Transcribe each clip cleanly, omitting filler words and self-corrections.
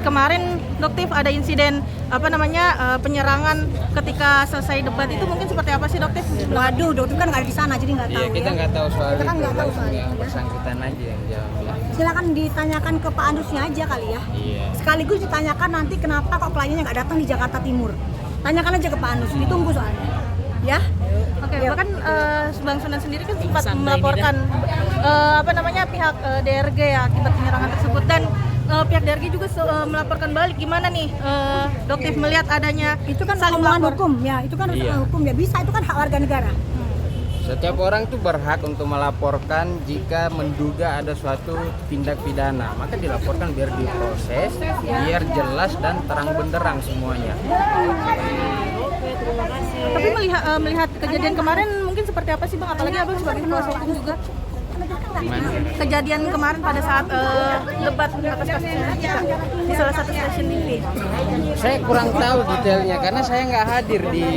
kemarin Doktif ada insiden penyerangan ketika selesai debat itu mungkin seperti apa sih Doktif? Waduh, Doktif kan nggak ada di sana jadi nggak tahu. Iya, kita nggak tahu soal kita kan itu. nggak tahu soal Yang itu. bersangkutan aja yang jawab ya. Silakan ditanyakan ke Pak Andusnya aja kali ya. Iya. Sekaligus ditanyakan nanti kenapa kok kliennya nggak datang di Jakarta Timur. Tanyakan aja ke Pak Andus, ditunggu soalnya. Ya. Oke, Ya. bahkan Bang Sunan sendiri kan sempat melaporkan pihak DRG ya akibat penyerangan tersebut, dan pihak DRG juga melaporkan balik. Gimana nih Doktif melihat adanya Itu kan saling omongan melapor? hukum ya, itu kan Iya. hukum ya, bisa, itu kan hak warga negara. Setiap orang tuh berhak untuk melaporkan jika menduga ada suatu tindak pidana, maka dilaporkan biar diproses, biar jelas dan terang benderang semuanya. Tapi melihat kejadian kemarin mungkin seperti apa sih Bang? Apalagi Abang sebagai kuasa hukum juga. Gimana? Kejadian kemarin pada saat debat atas kasus Jessica di salah satu stasiun TV. Saya kurang tahu detailnya karena saya nggak hadir di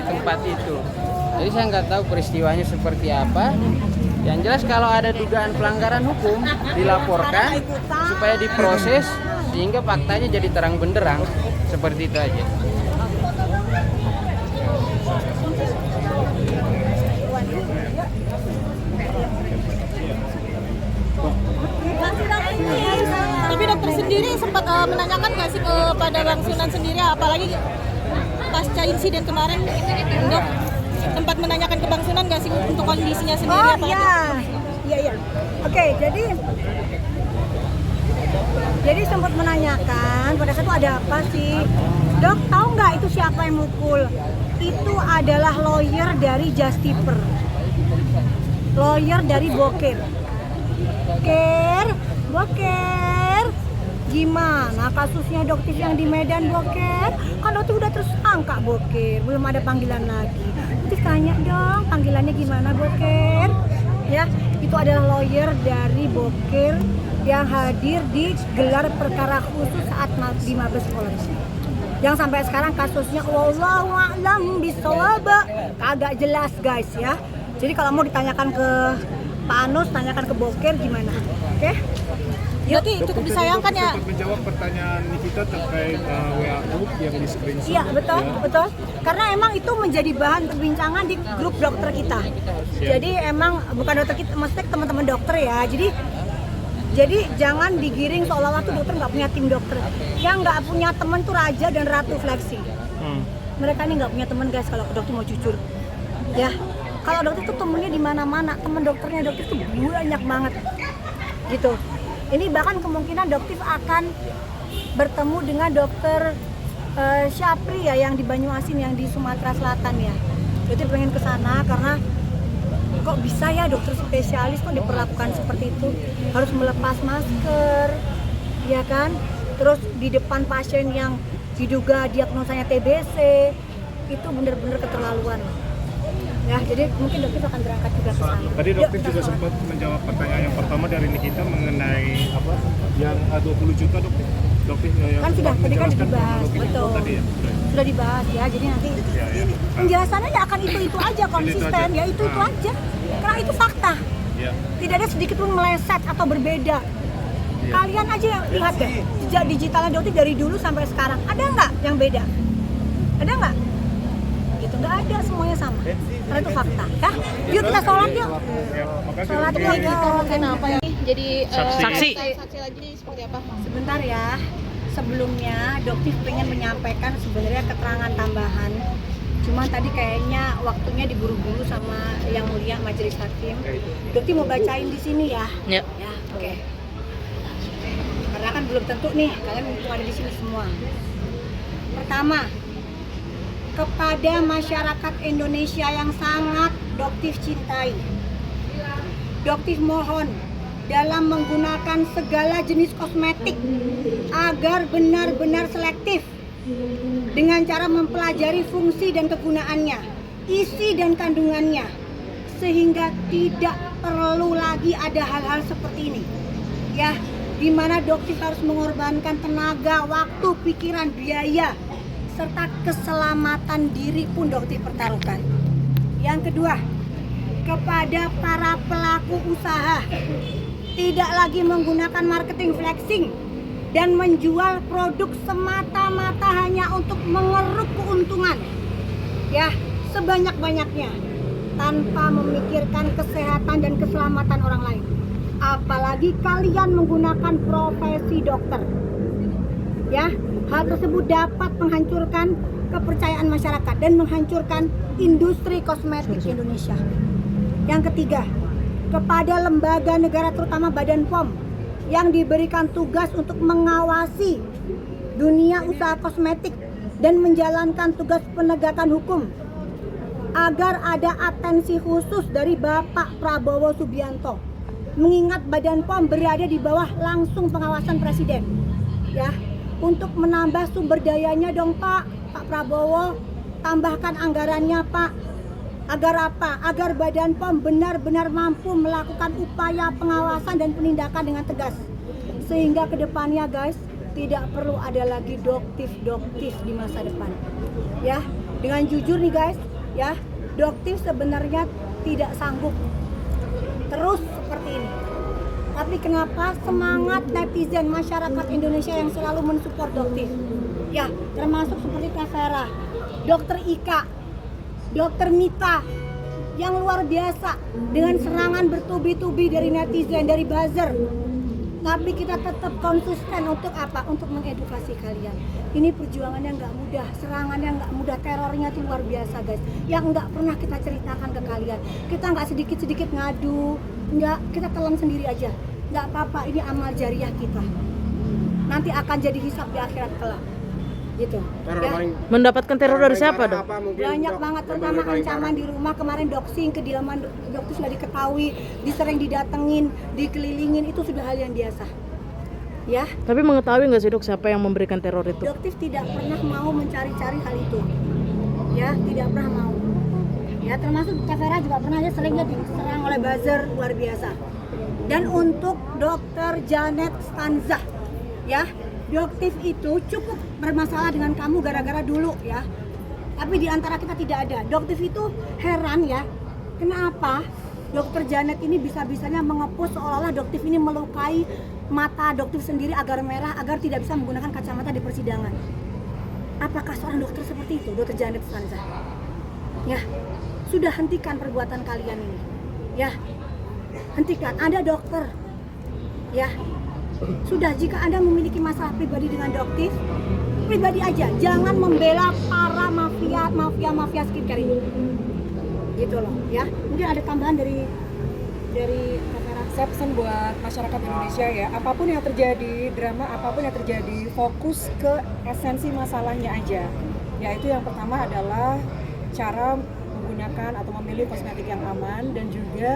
tempat itu. Jadi saya nggak tahu peristiwanya seperti apa. Yang jelas kalau ada dugaan pelanggaran hukum dilaporkan supaya diproses sehingga faktanya jadi terang benderang, seperti itu aja. Tapi dokter sendiri sempat menanyakan nggak sih kepada Bang Sunan sendiri, apalagi pasca insiden kemarin, Dok, sempat menanyakan ke Bang Sunan nggak sih untuk kondisinya sendiri? Oh apalagi? iya. Oke, jadi sempat menanyakan pada saat itu ada apa sih, Dok, tahu nggak itu siapa yang mukul? Itu adalah lawyer dari Justiper, lawyer dari Boker. Boker, gimana kasusnya Doktif yang di Medan, Boker? Kan Doktif udah tersangka, Boker, belum ada panggilan lagi. Doktif tanya dong, panggilannya gimana, Boker? Ya, itu adalah lawyer dari Boker yang hadir di gelar perkara khusus saat di Mabes Polri. Yang sampai sekarang kasusnya wallahu a'lam bishawab, kagak jelas guys ya. Jadi kalau mau ditanyakan ke Pak Anus, tanyakan ke Boker gimana, oke? Berarti cukup disayangkan ya. Sempat menjawab pertanyaan Nikita terkait WA group yang di screenshot. Iya betul. Karena emang itu menjadi bahan perbincangan di grup dokter kita. Jadi emang bukan dokter kita, maksudnya teman-teman dokter ya. Jadi jangan digiring seolah-olah tuh dokter nggak punya tim dokter. Yang nggak punya teman tuh raja dan ratu Fleksi. Mereka ini nggak punya teman guys, kalau dokter mau jujur. Ya, kalau dokter tuh temennya di mana-mana, teman dokternya dokter tuh banyak banget. Gitu. Ini bahkan kemungkinan Doktif akan bertemu dengan dokter Syapri ya, yang di Banyuasin, yang di Sumatera Selatan ya. Jadi pengen ke sana karena kok bisa ya dokter spesialis kok diperlakukan seperti itu, harus melepas masker, ya kan? Terus di depan pasien yang diduga diagnosanya TBC, itu benar-benar keterlaluan. Ya, jadi mungkin Doktif akan berangkat juga ke sana. Tadi Doktif juga sempat menjawab pertanyaan yang pertama dari Nikita mengenai apa yang 20 juta Doktif. Kan sudah, tadi kan dibahas, betul. Tadi ya. Sudah dibahas ya, jadi nanti penjelasannya ya akan itu aja, konsisten ya itu aja. Karena itu fakta. Ya. Tidak ada sedikit pun meleset atau berbeda. Kalian aja yang lihat deh, jejak digitalnya Doktif dari dulu sampai sekarang. Ada nggak yang beda? Ada nggak? Gitu, nggak ada, semuanya sama. Karena itu fakta. Ya, yuk kita sholat yuk. Sholat yuk. Kita mungkin apa ya? Jadi Saksi. saksi lagi seperti apa? Sebentar ya. Sebelumnya Doktif pengen menyampaikan sebenarnya keterangan tambahan. Cuma tadi kayaknya waktunya diburu-buru sama yang mulia majelis hakim. Doktif mau bacain di sini ya. Ya. Ya, oke. Karena kan belum tentu nih kalian mumpung ada di sini semua. Pertama, kepada masyarakat Indonesia yang sangat Doktif cintai, Doktif mohon dalam menggunakan segala jenis kosmetik agar benar-benar selektif dengan cara mempelajari fungsi dan kegunaannya, isi dan kandungannya, sehingga tidak perlu lagi ada hal-hal seperti ini ya, di mana Doktif harus mengorbankan tenaga, waktu, pikiran, biaya serta keselamatan diri pun Doktif pertaruhkan. Yang kedua, kepada para pelaku usaha, tidak lagi menggunakan marketing flexing dan menjual produk semata-mata hanya untuk mengeruk keuntungan ya sebanyak-banyaknya tanpa memikirkan kesehatan dan keselamatan orang lain. Apalagi kalian menggunakan profesi dokter. Ya, hal tersebut dapat menghancurkan kepercayaan masyarakat dan menghancurkan industri kosmetik Indonesia. Yang ketiga, kepada lembaga negara terutama Badan POM yang diberikan tugas untuk mengawasi dunia usaha kosmetik dan menjalankan tugas penegakan hukum agar ada atensi khusus dari Bapak Prabowo Subianto, mengingat Badan POM berada di bawah langsung pengawasan Presiden ya, untuk menambah sumber dayanya dong Pak Prabowo, tambahkan anggarannya Pak. Agar apa? Agar Badan POM benar-benar mampu melakukan upaya pengawasan dan penindakan dengan tegas. Sehingga kedepannya guys, tidak perlu ada lagi doktif di masa depan. Ya, dengan jujur nih guys, ya, doktif sebenarnya tidak sanggup terus seperti ini. Tapi kenapa semangat netizen masyarakat Indonesia yang selalu mensupport doktif? Ya, termasuk seperti Kak Vera, Dokter Ika, Dokter Mita yang luar biasa dengan serangan bertubi-tubi dari netizen, dari buzzer. Tapi kita tetap konsisten untuk apa? Untuk mengedukasi kalian. Ini perjuangannya nggak mudah, serangannya nggak mudah, terornya itu luar biasa guys. Yang nggak pernah kita ceritakan ke kalian. Kita nggak sedikit-sedikit ngadu, nggak, kita telan sendiri aja. Nggak apa-apa, ini amal jariah kita. Nanti akan jadi hisab di akhirat kelak. Gitu. Ya. Mendapatkan teror dari siapa dok? Banyak banget, terutama ancaman di rumah. Kemarin doxing, kediaman dokter sudah diketahui, disering didatengin, dikelilingin, itu sudah hal yang biasa. Ya. Tapi mengetahui nggak sih dok siapa yang memberikan teror itu? Dokter tidak pernah mau mencari-cari hal itu. Ya, tidak pernah mau. Ya, termasuk Kak Vera juga pernah ya seringnya diserang oleh buzzer luar biasa. Dan untuk Dokter Janet Stanzah, ya. Doktif itu cukup bermasalah dengan kamu gara-gara dulu ya. Tapi di antara kita tidak ada. Doktif itu heran ya. Kenapa Dokter Janet ini bisa-bisanya mengepus seolah-olah Doktif ini melukai mata Doktif sendiri agar merah, agar tidak bisa menggunakan kacamata di persidangan. Apakah seorang dokter seperti itu, Dokter Janet Stanza? Ya, sudah hentikan perbuatan kalian ini. Ya, hentikan. Anda dokter. Ya. Sudah, jika Anda memiliki masalah pribadi dengan doktif, pribadi aja, jangan membela para mafia skincare ini. Gitu loh, ya. Mungkin ada tambahan dari kamera. Saya pesan buat masyarakat Indonesia ya, apapun yang terjadi, drama apapun yang terjadi, fokus ke esensi masalahnya aja. Yaitu yang pertama adalah cara menggunakan atau memilih kosmetik yang aman dan juga